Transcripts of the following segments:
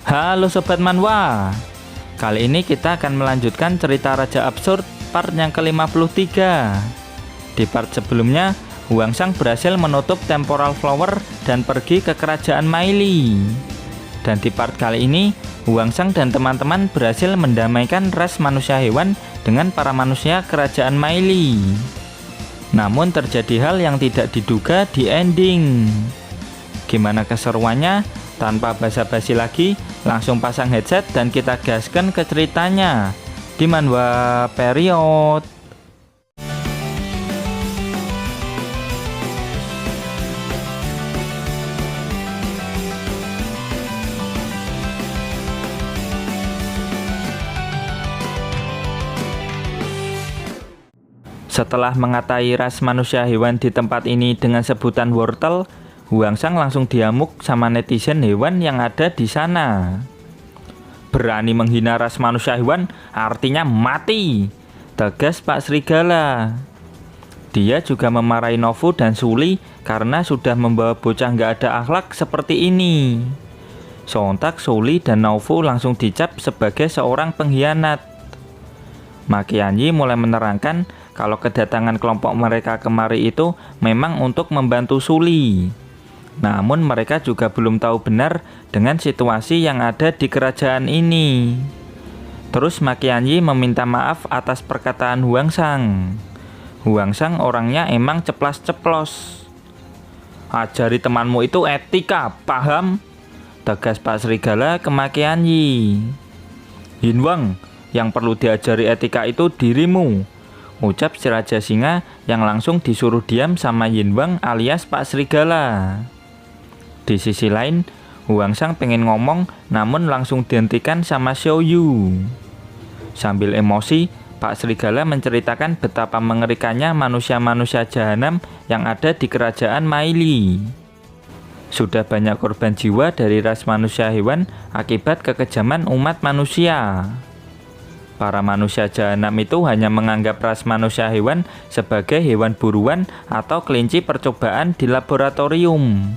Halo Sobat Manhwa, kali ini kita akan melanjutkan cerita Raja Absurd part yang ke-53. Di part sebelumnya, Huangsang berhasil menutup Temporal Flower dan pergi ke kerajaan Maili. Dan di part kali ini, Huangsang dan teman-teman berhasil mendamaikan ras manusia hewan dengan para manusia kerajaan Maili. Namun terjadi hal yang tidak diduga di ending. Gimana keseruannya? Tanpa basa-basi lagi, langsung pasang headset dan kita gaskan ke ceritanya di Manhwa Period. Setelah mengatai ras manusia hewan di tempat ini dengan sebutan wortel, Huangsang langsung diamuk sama netizen hewan yang ada di sana. Berani menghina ras manusia hewan, artinya mati, tegas Pak Serigala. Dia juga memarahi Novu dan Suli karena sudah membawa bocah nggak ada akhlak seperti ini. Sontak Suli dan Novu langsung dicap sebagai seorang pengkhianat. Makianyi mulai menerangkan kalau kedatangan kelompok mereka kemari itu memang untuk membantu Suli. Namun mereka juga belum tahu benar dengan situasi yang ada di kerajaan ini. Terus Makianyi meminta maaf atas perkataan Huangsang. Huangsang orangnya emang ceplas-ceplos. Ajari temanmu itu etika, paham? Tegas Pak Serigala ke Makianyi. Yinwang, yang perlu diajari etika itu dirimu, ucap si Raja Singa yang langsung disuruh diam sama Yinwang alias Pak Serigala. Di sisi lain, Huangsang pengen ngomong namun langsung dihentikan sama Xiaoyu. Sambil emosi, Pak Serigala menceritakan betapa mengerikannya manusia-manusia jahanam yang ada di kerajaan Maili. Sudah banyak korban jiwa dari ras manusia hewan akibat kekejaman umat manusia. Para manusia jahanam itu hanya menganggap ras manusia hewan sebagai hewan buruan atau kelinci percobaan di laboratorium.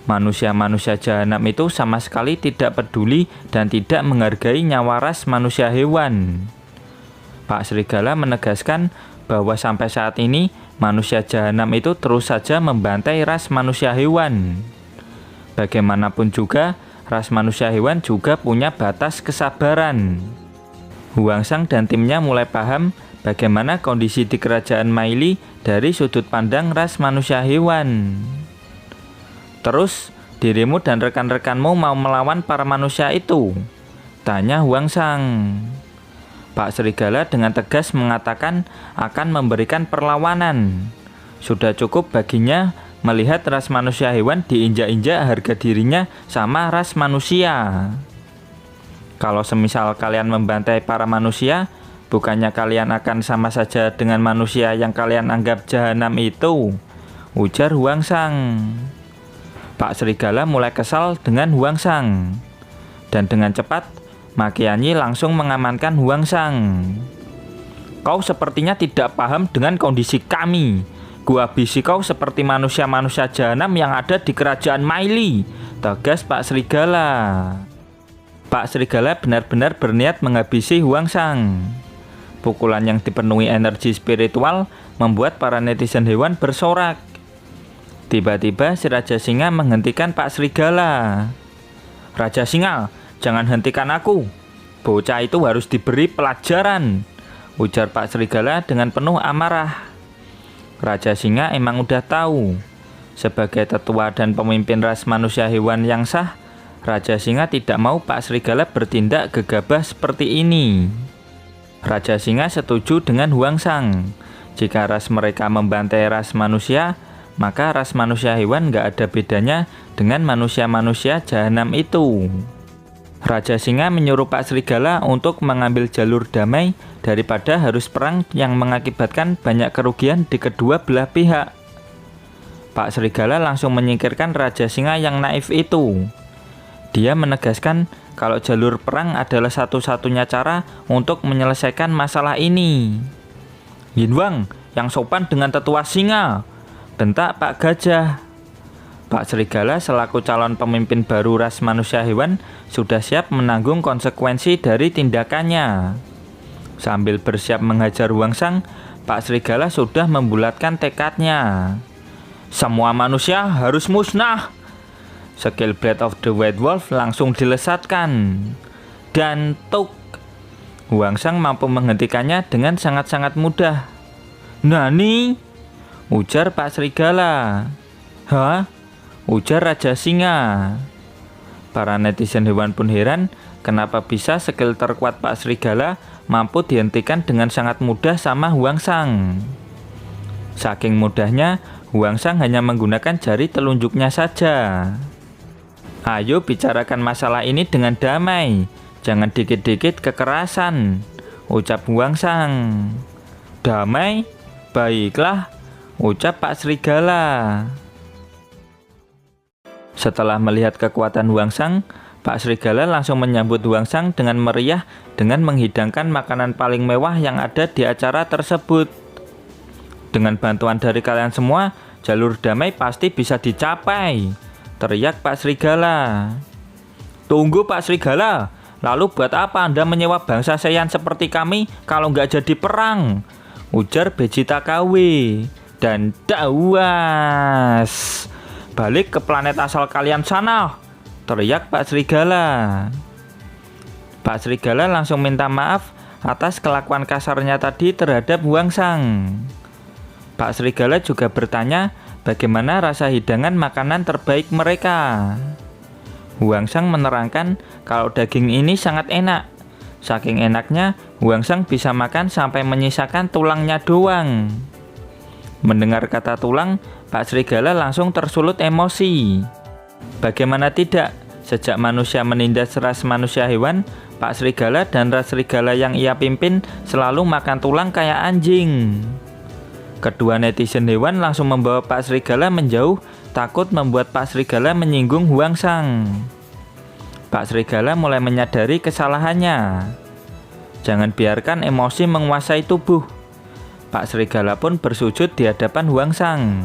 Manusia-manusia jahanam itu sama sekali tidak peduli dan tidak menghargai nyawa ras manusia hewan. Pak Serigala menegaskan bahwa sampai saat ini manusia jahanam itu terus saja membantai ras manusia hewan. Bagaimanapun juga, ras manusia hewan juga punya batas kesabaran. Huangsang dan timnya mulai paham bagaimana kondisi di kerajaan Maili dari sudut pandang ras manusia hewan. Terus, dirimu dan rekan-rekanmu mau melawan para manusia itu? Tanya Huangsang. Pak Serigala dengan tegas mengatakan akan memberikan perlawanan. Sudah cukup baginya melihat ras manusia hewan diinjak-injak harga dirinya sama ras manusia. Kalau semisal kalian membantai para manusia, bukannya kalian akan sama saja dengan manusia yang kalian anggap jahanam itu? Ujar Huangsang. Pak Serigala mulai kesal dengan Huangsang. Dan dengan cepat, Makianyi langsung mengamankan Huangsang. Kau sepertinya tidak paham dengan kondisi kami. Gua habisi kau seperti manusia-manusia jahanam yang ada di kerajaan Maili, tegas Pak Serigala. Pak Serigala benar-benar berniat menghabisi Huangsang. Pukulan yang dipenuhi energi spiritual membuat para netizen hewan bersorak. Tiba-tiba si Raja Singa menghentikan Pak Serigala. Raja Singa, jangan hentikan aku. Bocah itu harus diberi pelajaran, ujar Pak Serigala dengan penuh amarah. Raja Singa emang udah tahu. Sebagai tetua dan pemimpin ras manusia hewan yang sah, Raja Singa tidak mau Pak Serigala bertindak gegabah seperti ini. Raja Singa setuju dengan Huangsang. Jika ras mereka membantai ras manusia, maka ras manusia hewan nggak ada bedanya dengan manusia-manusia jahanam itu. Raja Singa menyuruh Pak Serigala untuk mengambil jalur damai daripada harus perang yang mengakibatkan banyak kerugian di kedua belah pihak. Pak Serigala langsung menyingkirkan Raja Singa yang naif itu. Dia menegaskan kalau jalur perang adalah satu-satunya cara untuk menyelesaikan masalah ini. Yinwang, yang sopan dengan tetua singa, bentak Pak Gajah. Pak Serigala selaku calon pemimpin baru ras manusia hewan sudah siap menanggung konsekuensi dari tindakannya. Sambil bersiap menghajar Huangsang, Pak Serigala sudah membulatkan tekadnya. Semua manusia harus musnah. Skill Blade of the White Wolf langsung dilesatkan. Dan tuk, Huangsang mampu menghentikannya dengan sangat-sangat mudah. "Nani?" ujar Pak Serigala. "Hah?" ujar Raja Singa. Para netizen hewan pun heran kenapa bisa skill terkuat Pak Serigala mampu dihentikan dengan sangat mudah sama Huangsang. Saking mudahnya, Huangsang hanya menggunakan jari telunjuknya saja. "Ayo bicarakan masalah ini dengan damai, jangan dikit-dikit kekerasan," ucap Huangsang. "Damai? Baiklah," ucap Pak Serigala. Setelah melihat kekuatan Huangsang, Pak Serigala langsung menyambut Huangsang dengan meriah dengan menghidangkan makanan paling mewah yang ada di acara tersebut. "Dengan bantuan dari kalian semua, jalur damai pasti bisa dicapai," teriak Pak Serigala. "Tunggu Pak Serigala, lalu buat apa Anda menyewa bangsa Saiyan seperti kami kalau nggak jadi perang?" ujar Vegeta KW. Dan dawas, "Balik ke planet asal kalian sana," teriak Pak Serigala. Pak Serigala langsung minta maaf atas kelakuan kasarnya tadi terhadap Huangsang. Pak Serigala juga bertanya bagaimana rasa hidangan makanan terbaik mereka. Huangsang menerangkan kalau daging ini sangat enak. Saking enaknya, Huangsang bisa makan sampai menyisakan tulangnya doang. Mendengar kata tulang, Pak Serigala langsung tersulut emosi. Bagaimana tidak, sejak manusia menindas ras manusia hewan, Pak Serigala dan ras serigala yang ia pimpin selalu makan tulang kayak anjing. Kedua netizen hewan langsung membawa Pak Serigala menjauh, takut membuat Pak Serigala menyinggung Huangsang. Pak Serigala mulai menyadari kesalahannya. Jangan biarkan emosi menguasai tubuh. Pak Serigala pun bersujud di hadapan Huangsang.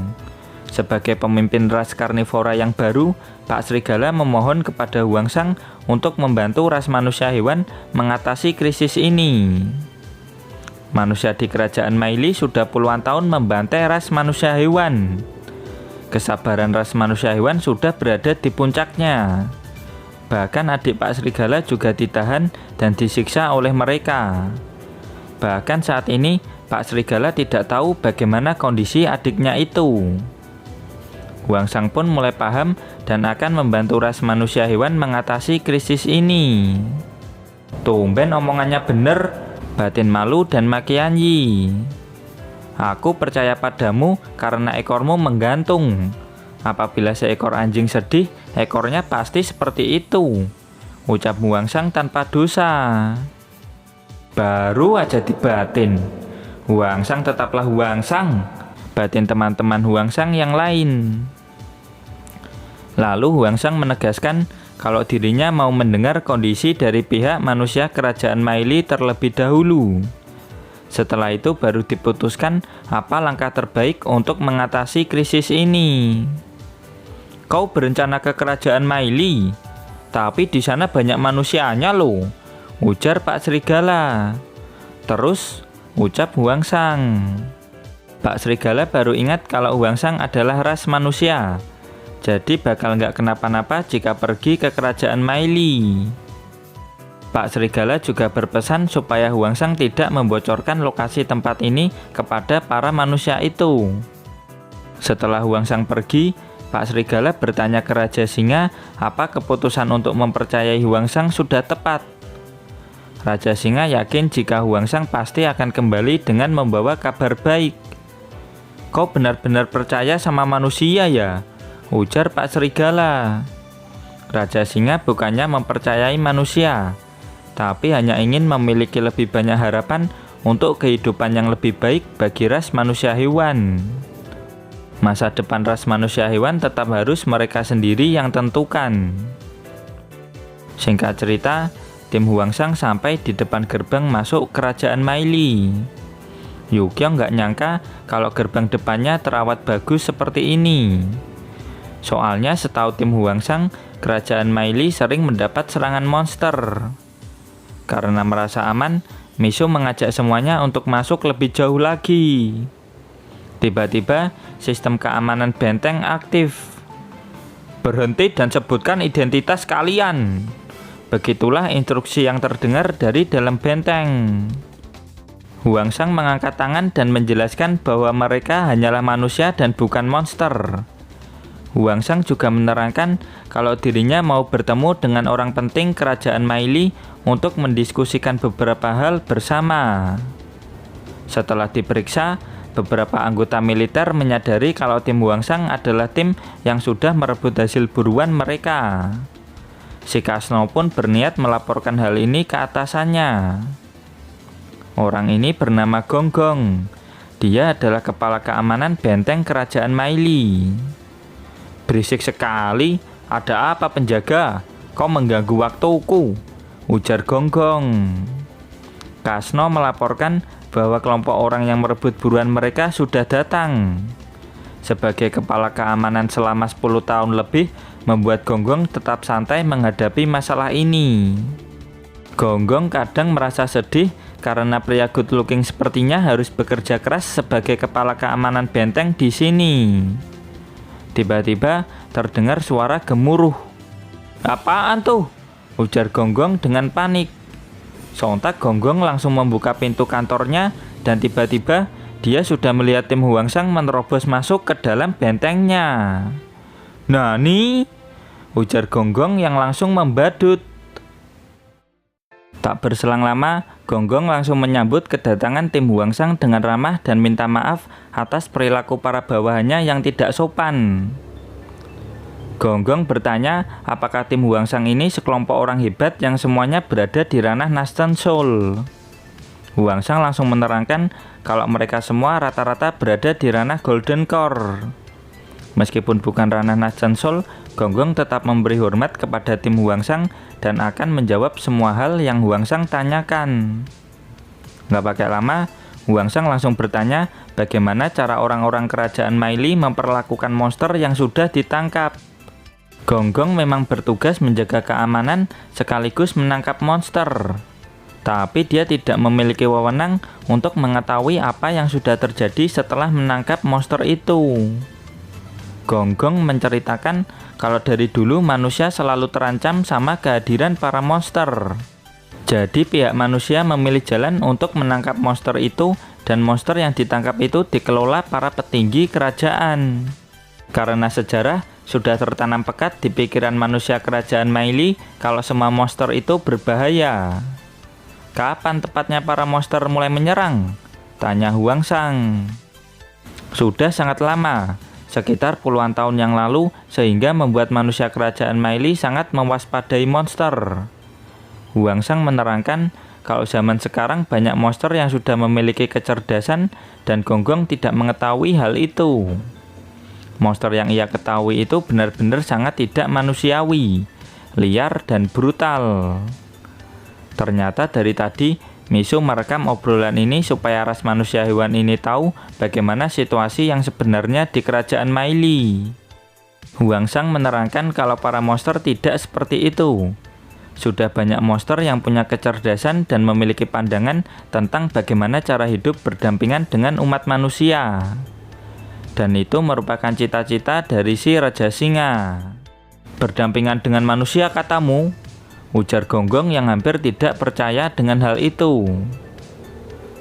Sebagai pemimpin ras karnivora yang baru, Pak Serigala memohon kepada Huangsang untuk membantu ras manusia hewan mengatasi krisis ini. Manusia di kerajaan Maili sudah puluhan tahun membantai ras manusia hewan. Kesabaran ras manusia hewan sudah berada di puncaknya. Bahkan adik Pak Serigala juga ditahan dan disiksa oleh mereka. Bahkan saat ini Pak Serigala tidak tahu bagaimana kondisi adiknya itu. Huangsang pun mulai paham dan akan membantu ras manusia hewan mengatasi krisis ini. Tumben omongannya bener, batin malu dan makianyi. "Aku percaya padamu karena ekormu menggantung. Apabila seekor anjing sedih, ekornya pasti seperti itu," ucap Huangsang tanpa dosa. Baru aja dibatin, Huangsang tetaplah Huangsang, batin teman-teman Huangsang yang lain. Lalu Huangsang menegaskan kalau dirinya mau mendengar kondisi dari pihak manusia kerajaan Maili terlebih dahulu. Setelah itu baru diputuskan apa langkah terbaik untuk mengatasi krisis ini. "Kau berencana ke kerajaan Maili, tapi di sana banyak manusianya loh," ujar Pak Serigala. "Terus?" ucap Huangsang. Pak Serigala baru ingat kalau Huangsang adalah ras manusia, jadi bakal nggak kenapa-napa jika pergi ke kerajaan Maili. Pak Serigala juga berpesan supaya Huangsang tidak membocorkan lokasi tempat ini kepada para manusia itu. Setelah Huangsang pergi, Pak Serigala bertanya ke Raja Singa apa keputusan untuk mempercayai Huangsang sudah tepat. Raja Singa yakin jika Huangsang pasti akan kembali dengan membawa kabar baik. "Kau benar-benar percaya sama manusia ya?" ujar Pak Serigala. Raja Singa bukannya mempercayai manusia, tapi hanya ingin memiliki lebih banyak harapan untuk kehidupan yang lebih baik bagi ras manusia hewan. Masa depan ras manusia hewan tetap harus mereka sendiri yang tentukan. Singkat cerita, tim Huangsang sampai di depan gerbang masuk kerajaan Maili. Yukyong nggak nyangka kalau gerbang depannya terawat bagus seperti ini. Soalnya setahu tim Huangsang, kerajaan Meili sering mendapat serangan monster. Karena merasa aman, Miso mengajak semuanya untuk masuk lebih jauh lagi. Tiba-tiba, sistem keamanan benteng aktif. Berhenti dan sebutkan identitas kalian. Begitulah instruksi yang terdengar dari dalam benteng. Huangsang mengangkat tangan dan menjelaskan bahwa mereka hanyalah manusia dan bukan monster. Huangsang juga menerangkan kalau dirinya mau bertemu dengan orang penting kerajaan Meili untuk mendiskusikan beberapa hal bersama. Setelah diperiksa, beberapa anggota militer menyadari kalau tim Huangsang adalah tim yang sudah merebut hasil buruan mereka. Si Kasno pun berniat melaporkan hal ini ke atasannya. Orang ini bernama Gonggong. Dia adalah kepala keamanan benteng kerajaan Meili. Berisik sekali, ada apa penjaga? Kau mengganggu waktuku, ujar Gonggong. Kasno melaporkan bahwa kelompok orang yang merebut buruan mereka sudah datang. Sebagai kepala keamanan selama 10 tahun lebih, membuat Gonggong tetap santai menghadapi masalah ini. Gonggong kadang merasa sedih karena pria good looking sepertinya harus bekerja keras sebagai kepala keamanan benteng di sini. Tiba-tiba terdengar suara gemuruh. "Apaan tuh?" ujar Gonggong dengan panik. Sontak Gonggong langsung membuka pintu kantornya dan tiba-tiba dia sudah melihat tim Huangsang menerobos masuk ke dalam bentengnya. "Nani?" ujar Gonggong yang langsung membadut. Tak berselang lama, Gonggong langsung menyambut kedatangan tim Huangsang dengan ramah dan minta maaf atas perilaku para bawahannya yang tidak sopan. Gonggong bertanya apakah tim Huangsang ini sekelompok orang hebat yang semuanya berada di ranah Nascent Soul. Huangsang langsung menerangkan kalau mereka semua rata-rata berada di ranah Golden Core. Meskipun bukan ranah Nascent Soul, Gonggong tetap memberi hormat kepada tim Huangsang dan akan menjawab semua hal yang Huangsang tanyakan. Nggak pakai lama, Huangsang langsung bertanya bagaimana cara orang-orang kerajaan Meili memperlakukan monster yang sudah ditangkap. Gonggong memang bertugas menjaga keamanan sekaligus menangkap monster. Tapi dia tidak memiliki wewenang untuk mengetahui apa yang sudah terjadi setelah menangkap monster itu. Gonggong menceritakan kalau dari dulu manusia selalu terancam sama kehadiran para monster. Jadi pihak manusia memilih jalan untuk menangkap monster itu dan monster yang ditangkap itu dikelola para petinggi kerajaan. Karena sejarah sudah tertanam pekat di pikiran manusia kerajaan Meili kalau semua monster itu berbahaya. "Kapan tepatnya para monster mulai menyerang?" tanya Huangsang. "Sudah sangat lama, sekitar puluhan tahun yang lalu, sehingga membuat manusia kerajaan Meili sangat mewaspadai monster." Huangsang menerangkan kalau zaman sekarang banyak monster yang sudah memiliki kecerdasan dan Gonggong tidak mengetahui hal itu. Monster yang ia ketahui itu benar-benar sangat tidak manusiawi, liar dan brutal. Ternyata dari tadi Miso merekam obrolan ini supaya ras manusia hewan ini tahu bagaimana situasi yang sebenarnya di kerajaan Meili. Huangsang menerangkan kalau para monster tidak seperti itu. Sudah banyak monster yang punya kecerdasan dan memiliki pandangan tentang bagaimana cara hidup berdampingan dengan umat manusia. Dan itu merupakan cita-cita dari si Raja Singa. "Berdampingan dengan manusia katamu?" ujar Gonggong yang hampir tidak percaya dengan hal itu.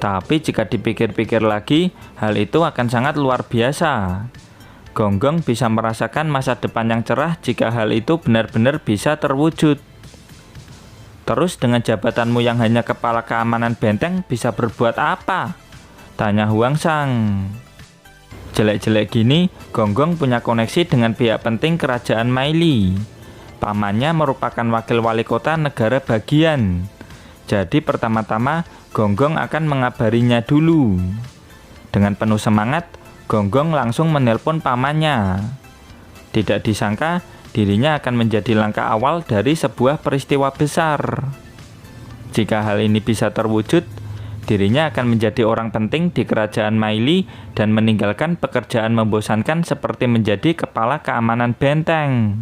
Tapi jika dipikir-pikir lagi, hal itu akan sangat luar biasa. Gonggong bisa merasakan masa depan yang cerah jika hal itu benar-benar bisa terwujud. "Terus dengan jabatanmu yang hanya kepala keamanan benteng bisa berbuat apa?" tanya Huangsang. Jelek-jelek gini, Gonggong punya koneksi dengan pihak penting kerajaan Meili. Pamannya merupakan wakil wali kota negara bagian. Jadi pertama-tama Gonggong akan mengabarinya dulu. Dengan penuh semangat, Gonggong langsung menelpon pamannya. Tidak disangka, dirinya akan menjadi langkah awal dari sebuah peristiwa besar. Jika hal ini bisa terwujud, Dirinya akan menjadi orang penting di kerajaan Maili dan meninggalkan pekerjaan membosankan seperti menjadi kepala keamanan benteng.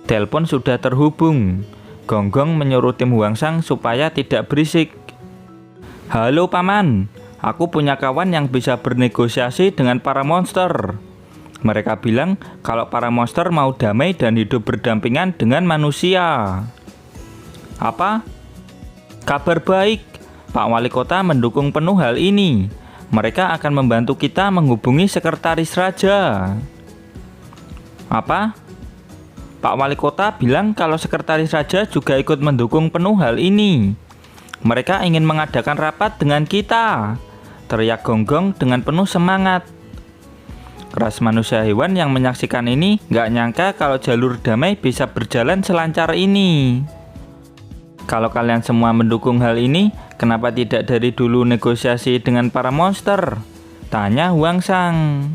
Telepon sudah terhubung. Gonggong menyuruh tim Huangsang supaya tidak berisik. "Halo Paman, aku punya kawan yang bisa bernegosiasi dengan para monster. Mereka bilang kalau para monster mau damai dan hidup berdampingan dengan manusia." "Apa? Kabar baik, Pak Wali Kota mendukung penuh hal ini. Mereka akan membantu kita menghubungi sekretaris raja." "Apa? Pak Wali Kota bilang kalau sekretaris raja juga ikut mendukung penuh hal ini. Mereka ingin mengadakan rapat dengan kita," teriak Gonggong dengan penuh semangat. Ras manusia hewan yang menyaksikan ini nggak nyangka kalau jalur damai bisa berjalan selancar ini. "Kalau kalian semua mendukung hal ini, kenapa tidak dari dulu negosiasi dengan para monster?" tanya Huangsang.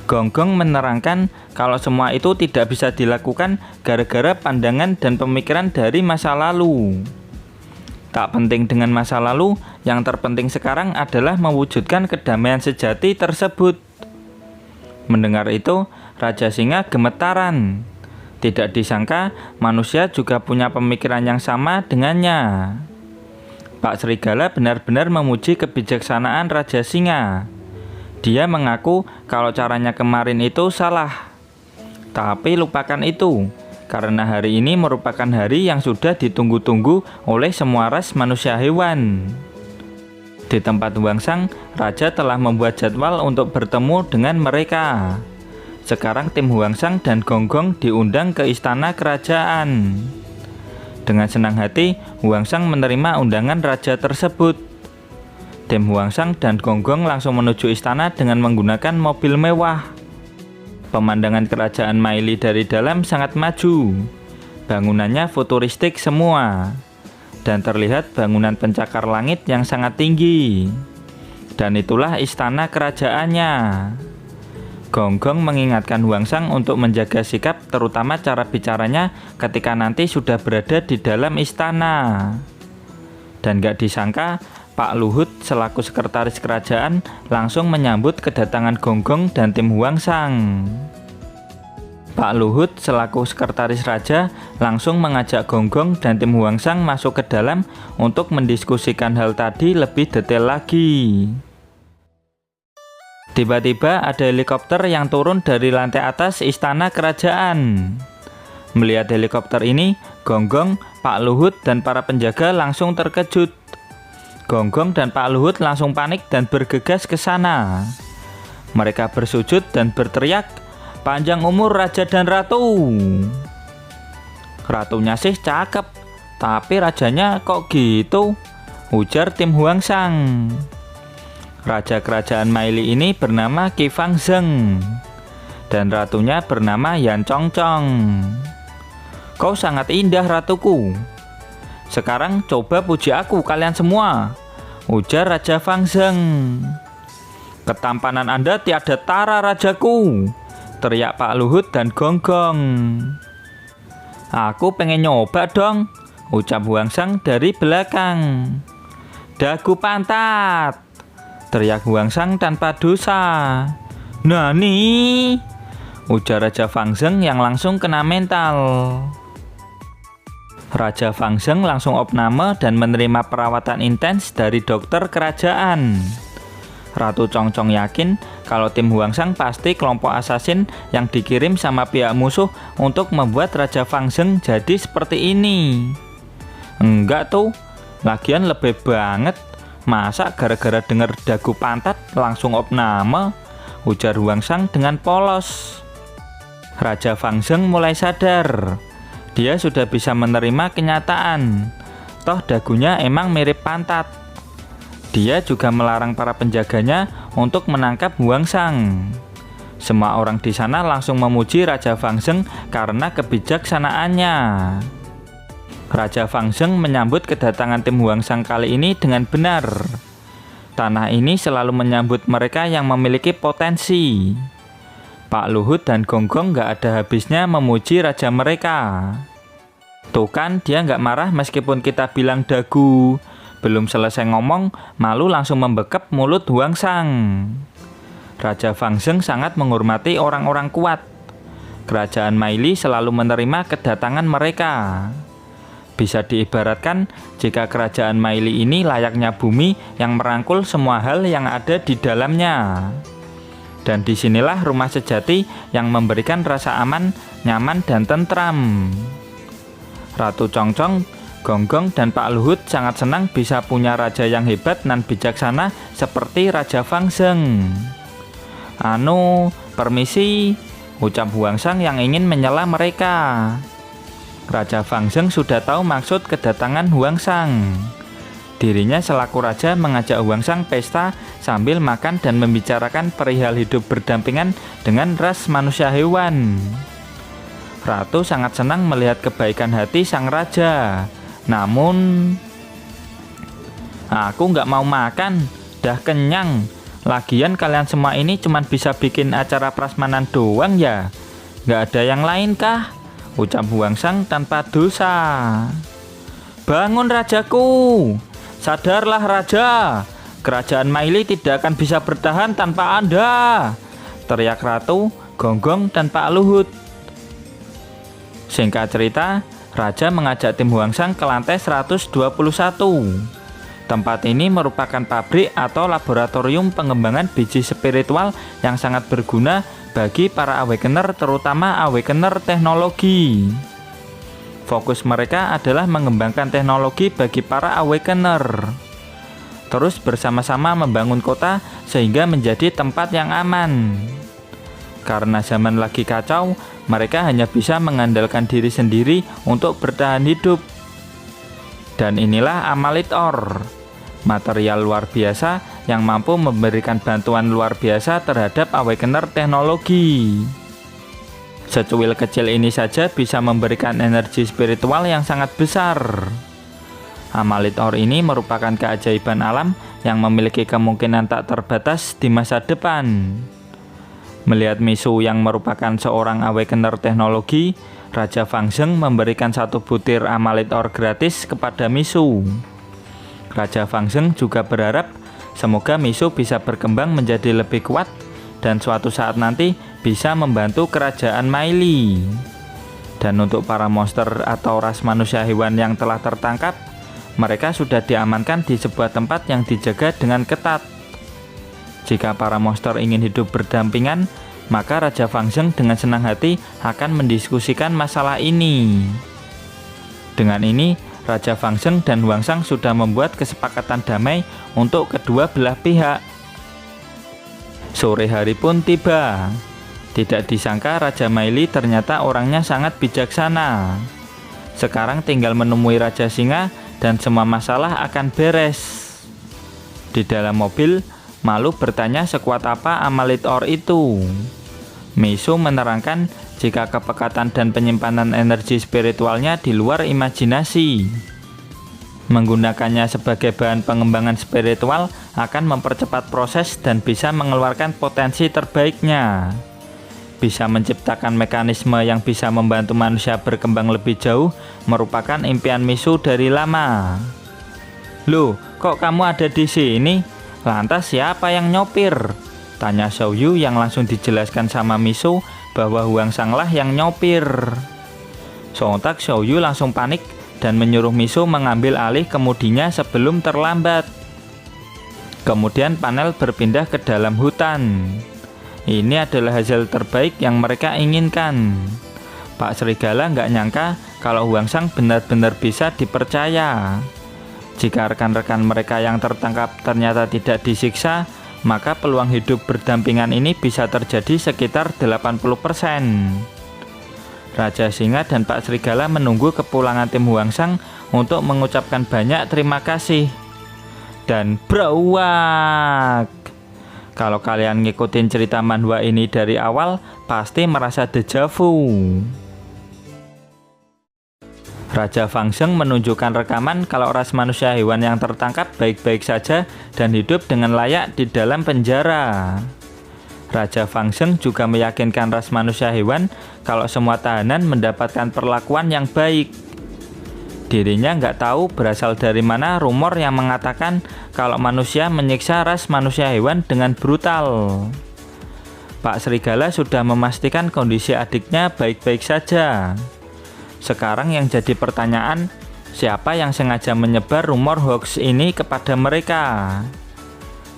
Gonggong menerangkan kalau semua itu tidak bisa dilakukan gara-gara pandangan dan pemikiran dari masa lalu. Tak penting dengan masa lalu, yang terpenting sekarang adalah mewujudkan kedamaian sejati tersebut. Mendengar itu, Raja Singa gemetaran. Tidak disangka manusia juga punya pemikiran yang sama dengannya. Pak Serigala benar-benar memuji kebijaksanaan Raja Singa. Dia mengaku kalau caranya kemarin itu salah. Tapi lupakan itu, karena hari ini merupakan hari yang sudah ditunggu-tunggu oleh semua ras manusia hewan. Di tempat Huangsang, Raja telah membuat jadwal untuk bertemu dengan mereka. Sekarang tim Huangsang dan Gonggong diundang ke istana kerajaan. Dengan senang hati, Huangsang menerima undangan raja tersebut. Tim Huangsang dan Gonggong langsung menuju istana dengan menggunakan mobil mewah. Pemandangan kerajaan Maili dari dalam sangat maju. Bangunannya futuristik semua. Dan terlihat bangunan pencakar langit yang sangat tinggi. Dan itulah istana kerajaannya. Gonggong mengingatkan Huangsang untuk menjaga sikap, terutama cara bicaranya ketika nanti sudah berada di dalam istana. Dan gak disangka, Pak Luhut selaku sekretaris kerajaan langsung menyambut kedatangan Gonggong dan tim Huangsang. Pak Luhut selaku sekretaris raja langsung mengajak Gonggong dan tim Huangsang masuk ke dalam untuk mendiskusikan hal tadi lebih detail lagi. Tiba-tiba ada helikopter yang turun dari lantai atas istana kerajaan. Melihat helikopter ini, Gonggong, Pak Luhut, dan para penjaga langsung terkejut. Gonggong dan Pak Luhut langsung panik dan bergegas ke sana. Mereka bersujud dan berteriak, "Panjang umur Raja dan Ratu!" "Ratunya sih cakep, tapi rajanya kok gitu?" ujar tim Huangsang. Raja kerajaan Maili ini bernama Qi Fangzheng dan ratunya bernama Yan Chongchong. "Kau sangat indah ratuku. Sekarang coba puji aku kalian semua," ujar Raja Fangzheng. "Ketampanan Anda tiada tara rajaku," teriak Pak Luhut dan Gonggong. "Aku pengen nyoba dong," ucap Huangsang dari belakang. "Dagu pantat," teriak Huangsang tanpa dosa. "Nani?" ujar Raja Fangzheng yang langsung kena mental. Raja Fangzheng langsung opname dan menerima perawatan intens dari dokter kerajaan. Ratu Chongchong yakin kalau tim Huangsang pasti kelompok asasin yang dikirim sama pihak musuh untuk membuat Raja Fangzheng jadi seperti ini. "Enggak tuh, lagian lebih banget. Masa gara-gara denger dagu pantat langsung opname?" ujar Huangsang dengan polos. Raja Fangzheng mulai sadar. Dia sudah bisa menerima kenyataan. Toh dagunya emang mirip pantat. Dia juga melarang para penjaganya untuk menangkap Huangsang. Semua orang di sana langsung memuji Raja Fangzheng karena kebijaksanaannya. Raja Fangzheng menyambut kedatangan tim Huangsang kali ini dengan benar. Tanah ini selalu menyambut mereka yang memiliki potensi. Pak Luhut dan Gonggong gak ada habisnya memuji raja mereka. "Tuh kan dia gak marah meskipun kita bilang dagu. Belum selesai ngomong, malu langsung membekap mulut Huangsang. Raja Fangzheng sangat menghormati orang-orang kuat. Kerajaan Maili selalu menerima kedatangan mereka. Bisa diibaratkan jika kerajaan Maili ini layaknya bumi yang merangkul semua hal yang ada di dalamnya. Dan disinilah rumah sejati yang memberikan rasa aman, nyaman, dan tentram. Ratu Congcong, Gonggong, dan Pak Luhut sangat senang bisa punya raja yang hebat dan bijaksana seperti Raja Fangzheng. Permisi, ucap Huangsang yang ingin menyela mereka. Raja Fangzheng sudah tahu maksud kedatangan Huangsang. Dirinya selaku raja mengajak Huangsang pesta sambil makan dan membicarakan perihal hidup berdampingan dengan ras manusia hewan. Ratu sangat senang melihat kebaikan hati sang raja. Namun, aku nggak mau makan, dah kenyang. Lagian kalian semua ini cuma bisa bikin acara prasmanan doang ya? Nggak ada yang lain kah? Ucap Huangsang tanpa dosa. Bangun rajaku, sadarlah raja. Kerajaan Maili tidak akan bisa bertahan tanpa Anda, teriak Ratu, Gonggong, dan Pak Luhut. Singkat cerita, raja mengajak tim Huangsang ke lantai 121. Tempat ini merupakan pabrik atau laboratorium pengembangan biji spiritual yang sangat berguna bagi para awakener, terutama awakener teknologi. Fokus mereka adalah mengembangkan teknologi bagi para awakener. Terus bersama-sama membangun kota sehingga menjadi tempat yang aman. Karena zaman lagi kacau, mereka hanya bisa mengandalkan diri sendiri untuk bertahan hidup. Dan inilah Amalith Ore, material luar biasa yang mampu memberikan bantuan luar biasa terhadap awakener teknologi. Secuil kecil ini saja bisa memberikan energi spiritual yang sangat besar. Amalith Ore ini merupakan keajaiban alam yang memiliki kemungkinan tak terbatas di masa depan. Melihat Misu yang merupakan seorang awakener teknologi, Raja Fangzheng memberikan 1 butir Amalith Ore gratis kepada Misu. Raja Fangzheng juga berharap semoga Misu bisa berkembang menjadi lebih kuat dan suatu saat nanti bisa membantu kerajaan Maili. Dan untuk para monster atau ras manusia hewan yang telah tertangkap, mereka sudah diamankan di sebuah tempat yang dijaga dengan ketat. Jika para monster ingin hidup berdampingan, maka Raja Fangzheng dengan senang hati akan mendiskusikan masalah ini. Dengan ini, Raja Fangzheng dan Huangsang sudah membuat kesepakatan damai untuk kedua belah pihak. Sore hari pun tiba. Tidak disangka Raja Maili ternyata orangnya sangat bijaksana. Sekarang tinggal menemui Raja Singa dan semua masalah akan beres. Di dalam mobil, Malu bertanya sekuat apa Amalith Ore itu. Misu menerangkan jika kepekatan dan penyimpanan energi spiritualnya di luar imajinasi. Menggunakannya sebagai bahan pengembangan spiritual akan mempercepat proses dan bisa mengeluarkan potensi terbaiknya. Bisa menciptakan mekanisme yang bisa membantu manusia berkembang lebih jauh merupakan impian Misu dari lama. Loh, kok kamu ada di sini? Lantas siapa yang nyopir? Tanya Xiaoyu yang langsung dijelaskan sama Misu bahwa Huangsanglah yang nyopir. Sontak Xiaoyu langsung panik dan menyuruh Misu mengambil alih kemudinya sebelum terlambat. Kemudian panel berpindah ke dalam hutan. Ini adalah hasil terbaik yang mereka inginkan. Pak Serigala nggak nyangka kalau Huangsang benar-benar bisa dipercaya. Jika rekan-rekan mereka yang tertangkap ternyata tidak disiksa, maka peluang hidup berdampingan ini bisa terjadi sekitar 80%. Raja Singa dan Pak Serigala menunggu kepulangan tim Huangsang untuk mengucapkan banyak terima kasih. Dan brawak! Kalau kalian ngikutin cerita manhwa ini dari awal, pasti merasa deja vu. Raja Fangzheng menunjukkan rekaman kalau ras manusia hewan yang tertangkap baik-baik saja dan hidup dengan layak di dalam penjara. Raja Fangzheng juga meyakinkan ras manusia hewan kalau semua tahanan mendapatkan perlakuan yang baik. Dirinya nggak tahu berasal dari mana rumor yang mengatakan kalau manusia menyiksa ras manusia hewan dengan brutal. Pak Serigala sudah memastikan kondisi adiknya baik-baik saja. Sekarang yang jadi pertanyaan, siapa yang sengaja menyebar rumor hoax ini kepada mereka?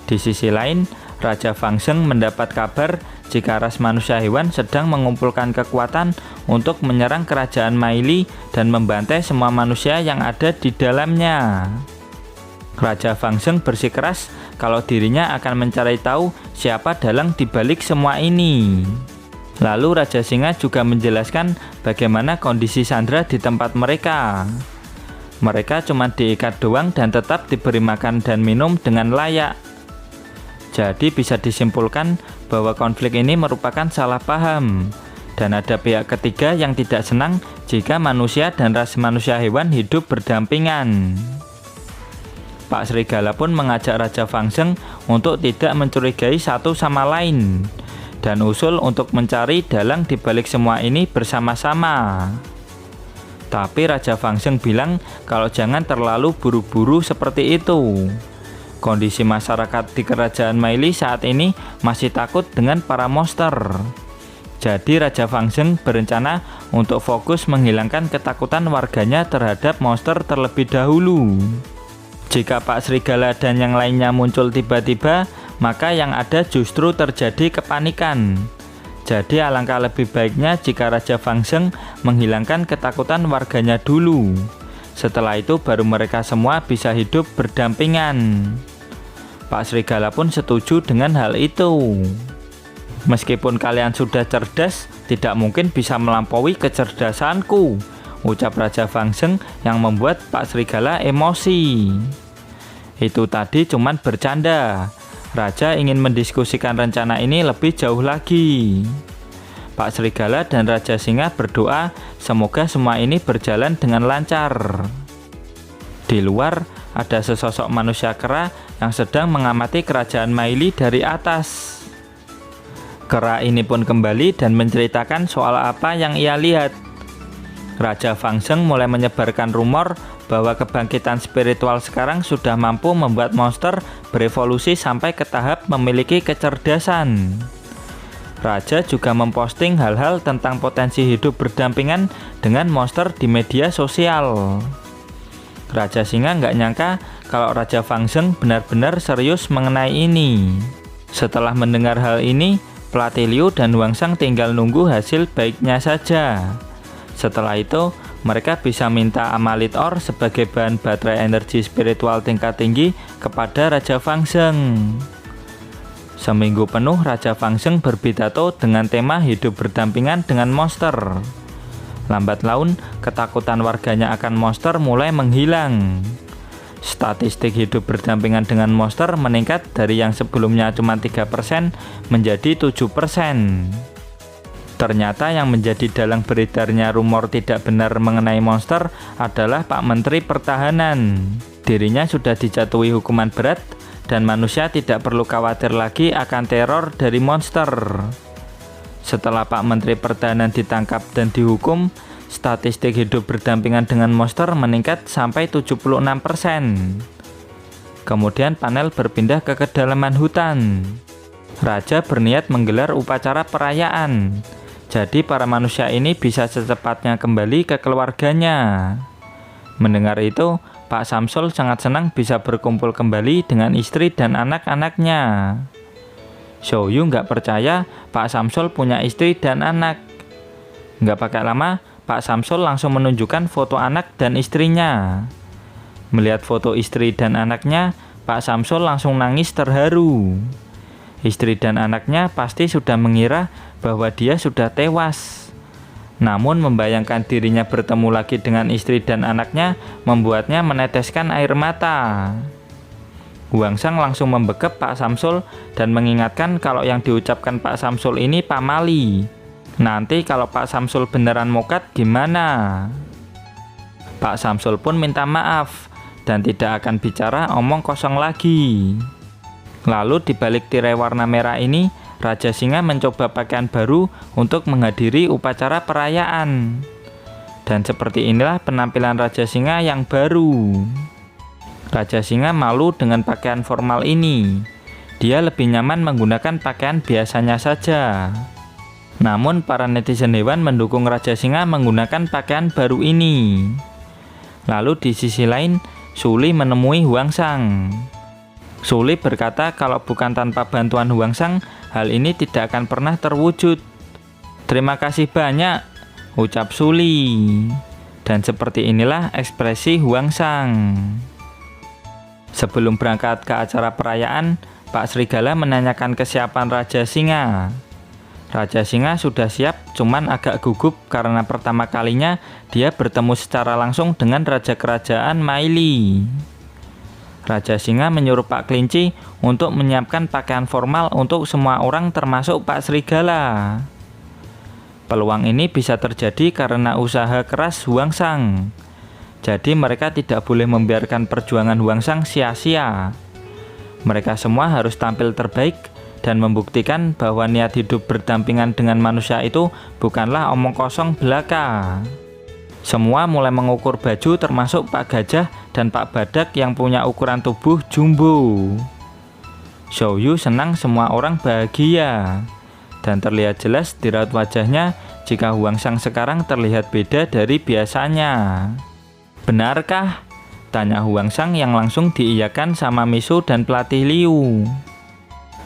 Di sisi lain, Raja Fangzheng mendapat kabar jika ras manusia hewan sedang mengumpulkan kekuatan untuk menyerang kerajaan Maili dan membantai semua manusia yang ada di dalamnya. Raja Fangzheng bersikeras kalau dirinya akan mencari tahu siapa dalang dibalik semua ini. Lalu Raja Singa juga menjelaskan bagaimana kondisi Sandra di tempat mereka. Mereka cuma diikat doang dan tetap diberi makan dan minum dengan layak. Jadi bisa disimpulkan bahwa konflik ini merupakan salah paham, dan ada pihak ketiga yang tidak senang jika manusia dan ras manusia hewan hidup berdampingan. Pak Serigala pun mengajak Raja Fangzheng untuk tidak mencurigai satu sama lain, dan usul untuk mencari dalang di balik semua ini bersama-sama. Tapi Raja Fangzheng bilang kalau jangan terlalu buru-buru seperti itu. Kondisi masyarakat di kerajaan Maili saat ini masih takut dengan para monster. Jadi Raja Fangzheng berencana untuk fokus menghilangkan ketakutan warganya terhadap monster terlebih dahulu. Jika Pak Serigala dan yang lainnya muncul tiba-tiba, maka yang ada justru terjadi kepanikan. Jadi alangkah lebih baiknya jika Raja Fangzheng menghilangkan ketakutan warganya dulu. Setelah itu baru mereka semua bisa hidup berdampingan. Pak Serigala pun setuju dengan hal itu. Meskipun kalian sudah cerdas, tidak mungkin bisa melampaui kecerdasanku, ucap Raja Fangzheng yang membuat Pak Serigala emosi. Itu tadi cuman bercanda. Raja ingin mendiskusikan rencana ini lebih jauh lagi. Pak Serigala dan Raja Singa berdoa semoga semua ini berjalan dengan lancar. Di luar ada sesosok manusia kera yang sedang mengamati kerajaan Maili dari atas. Kera ini pun kembali dan menceritakan soal apa yang ia lihat. Raja Fangzheng mulai menyebarkan rumor bahwa kebangkitan spiritual sekarang sudah mampu membuat monster berevolusi sampai ke tahap memiliki kecerdasan. Raja juga memposting hal-hal tentang potensi hidup berdampingan dengan monster di media sosial. Raja Singa nggak nyangka kalau Raja Fangzheng benar-benar serius mengenai ini. Setelah mendengar hal ini, pelatih Liu dan Huangsang tinggal nunggu hasil baiknya saja. Setelah itu, mereka bisa minta Amalith Ore sebagai bahan baterai energi spiritual tingkat tinggi kepada Raja Fangzheng. Seminggu penuh Raja Fangzheng berpidato dengan tema hidup berdampingan dengan monster. Lambat laun, ketakutan warganya akan monster mulai menghilang. Statistik hidup berdampingan dengan monster meningkat dari yang sebelumnya cuma 3% menjadi 7%. Ternyata yang menjadi dalang beredarnya rumor tidak benar mengenai monster adalah Pak Menteri Pertahanan. Dirinya sudah dijatuhi hukuman berat dan manusia tidak perlu khawatir lagi akan teror dari monster. Setelah Pak Menteri Pertahanan ditangkap dan dihukum, statistik hidup berdampingan dengan monster meningkat sampai 76%. Kemudian panel berpindah ke kedalaman hutan. Raja berniat menggelar upacara perayaan. Jadi para manusia ini bisa secepatnya kembali ke keluarganya. Mendengar itu, Pak Samsul sangat senang bisa berkumpul kembali dengan istri dan anak-anaknya. Xiaoyu nggak percaya Pak Samsul punya istri dan anak. Nggak pakai lama, Pak Samsul langsung menunjukkan foto anak dan istrinya. Melihat foto istri dan anaknya, Pak Samsul langsung nangis terharu. Istri dan anaknya pasti sudah mengira bahwa dia sudah tewas. Namun membayangkan dirinya bertemu lagi dengan istri dan anaknya membuatnya meneteskan air mata. Huangsang langsung membekep Pak Samsul dan mengingatkan kalau yang diucapkan Pak Samsul ini pamali. Nanti kalau Pak Samsul beneran mokat gimana? Pak Samsul pun minta maaf dan tidak akan bicara omong kosong lagi. Lalu di balik tirai warna merah ini, Raja Singa mencoba pakaian baru untuk menghadiri upacara perayaan. Dan seperti inilah penampilan Raja Singa yang baru. Raja Singa malu dengan pakaian formal ini. Dia lebih nyaman menggunakan pakaian biasanya saja. Namun para netizen hewan mendukung Raja Singa menggunakan pakaian baru ini. Lalu di sisi lain, Suli menemui Huangsang. Suli berkata kalau bukan tanpa bantuan Huangsang, hal ini tidak akan pernah terwujud. Terima kasih banyak, ucap Suli. Dan seperti inilah ekspresi Huangsang. Sebelum berangkat ke acara perayaan, Pak Srigala menanyakan kesiapan Raja Singa. Raja Singa sudah siap, cuman agak gugup karena pertama kalinya dia bertemu secara langsung dengan Raja Kerajaan Maili. Raja Singa menyuruh Pak Kelinci untuk menyiapkan pakaian formal untuk semua orang termasuk Pak Srigala. Peluang ini bisa terjadi karena usaha keras Huangsang. Jadi mereka tidak boleh membiarkan perjuangan Huangsang sia-sia. Mereka semua harus tampil terbaik dan membuktikan bahwa niat hidup berdampingan dengan manusia itu bukanlah omong kosong belaka. Semua mulai mengukur baju termasuk Pak Gajah dan Pak Badak yang punya ukuran tubuh jumbo. Zhou Yu senang semua orang bahagia. Dan terlihat jelas di raut wajahnya jika Huangsang sekarang terlihat beda dari biasanya. Benarkah? Tanya Huangsang yang langsung diiyakan sama Misu dan pelatih Liu.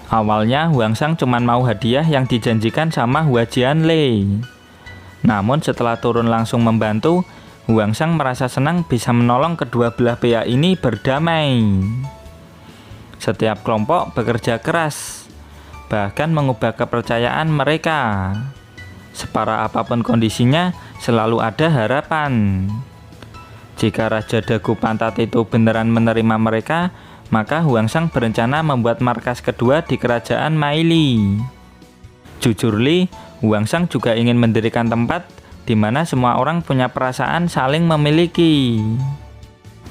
Awalnya Huangsang cuma mau hadiah yang dijanjikan sama Hua Jianlei. Namun setelah turun langsung membantu, Huangsang merasa senang bisa menolong kedua belah pihak ini berdamai. Setiap kelompok bekerja keras, bahkan mengubah kepercayaan mereka. Separah apapun kondisinya, selalu ada harapan. Jika Raja Dagu Pantat itu beneran menerima mereka, maka Huangsang berencana membuat markas kedua di kerajaan Maili. Jujur Li, Huangsang juga ingin mendirikan tempat di mana semua orang punya perasaan saling memiliki.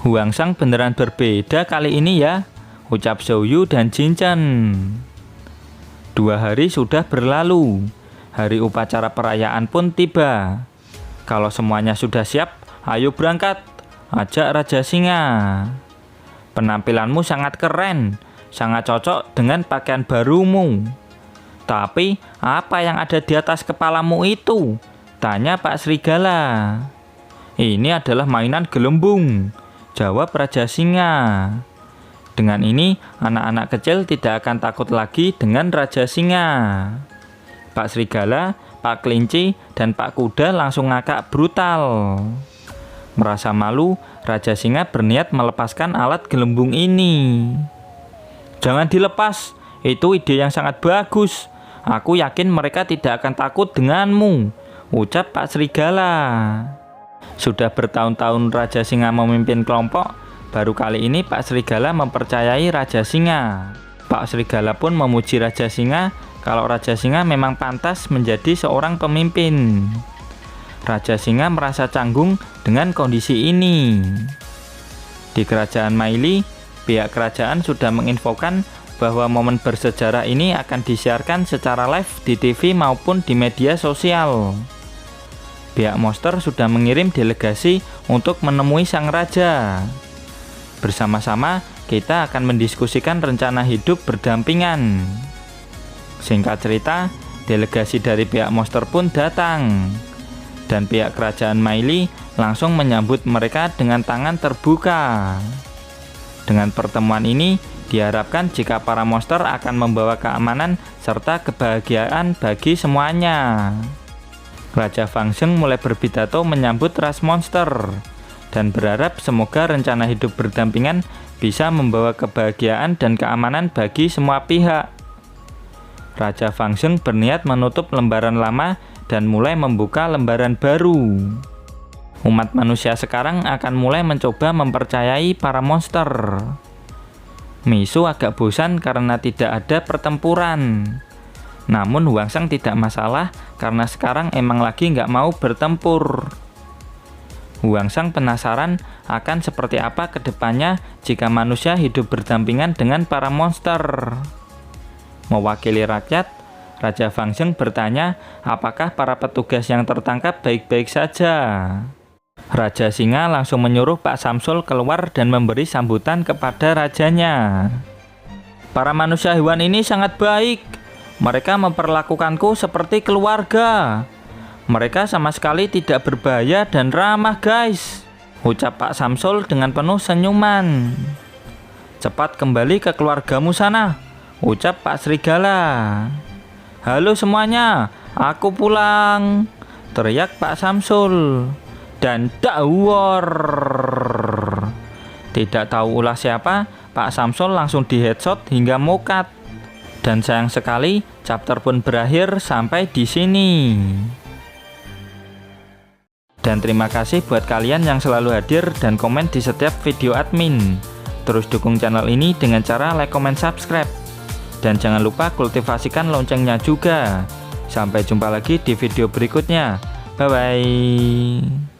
Huangsang beneran berbeda kali ini ya, ucap Zhou Yu dan Jin Chen. 2 hari sudah berlalu, hari upacara perayaan pun tiba. Kalau semuanya sudah siap, ayo berangkat, ajak Raja Singa. Penampilanmu sangat keren, sangat cocok dengan pakaian barumu. Tapi, apa yang ada di atas kepalamu itu? Tanya Pak Srigala. Ini adalah mainan gelembung, jawab Raja Singa. Dengan ini, anak-anak kecil tidak akan takut lagi dengan Raja Singa. Pak Srigala, Pak Kelinci, dan Pak Kuda langsung ngakak brutal. Merasa malu, Raja Singa berniat melepaskan alat gelembung ini. Jangan dilepas, itu ide yang sangat bagus. Aku yakin mereka tidak akan takut denganmu, ucap Pak Srigala. Sudah bertahun-tahun Raja Singa memimpin kelompok, baru kali ini Pak Srigala mempercayai Raja Singa. Pak Srigala pun memuji Raja Singa kalau Raja Singa memang pantas menjadi seorang pemimpin. Raja Singa merasa canggung dengan kondisi ini. Di kerajaan Maili, pihak kerajaan sudah menginfokan bahwa momen bersejarah ini akan disiarkan secara live di TV maupun di media sosial. Pihak Monster sudah mengirim delegasi untuk menemui sang raja. Bersama-sama, kita akan mendiskusikan rencana hidup berdampingan. Singkat cerita, delegasi dari pihak Monster pun datang. Dan pihak kerajaan Maili langsung menyambut mereka dengan tangan terbuka. Dengan pertemuan ini, diharapkan jika para monster akan membawa keamanan serta kebahagiaan bagi semuanya. Raja Fangzheng mulai berpidato menyambut ras monster dan berharap semoga rencana hidup berdampingan bisa membawa kebahagiaan dan keamanan bagi semua pihak. Raja Fangzheng berniat menutup lembaran lama dan mulai membuka lembaran baru. Umat manusia sekarang akan mulai mencoba mempercayai para monster. Misu agak bosan karena tidak ada pertempuran. Namun Huangsang tidak masalah karena sekarang emang lagi nggak mau bertempur. Huangsang penasaran akan seperti apa kedepannya jika manusia hidup berdampingan dengan para monster. Mewakili rakyat, Raja Fangzheng bertanya apakah para petugas yang tertangkap baik-baik saja. Raja Singa langsung menyuruh Pak Samsul keluar dan memberi sambutan kepada rajanya. Para manusia hewan ini sangat baik. Mereka memperlakukanku seperti keluarga. Mereka sama sekali tidak berbahaya dan ramah, guys, ucap Pak Samsul dengan penuh senyuman. Cepat kembali ke keluargamu sana, ucap Pak Serigala. Halo semuanya, aku pulang, teriak Pak Samsul. Dan dawor. Tidak tahu ulah siapa, Pak Samsul langsung di headshot hingga mokat. Dan sayang sekali, chapter pun berakhir sampai di sini. Dan terima kasih buat kalian yang selalu hadir dan komen di setiap video admin. Terus dukung channel ini dengan cara like, comment, subscribe. Dan jangan lupa kultivasikan loncengnya juga. Sampai jumpa lagi di video berikutnya. Bye-bye.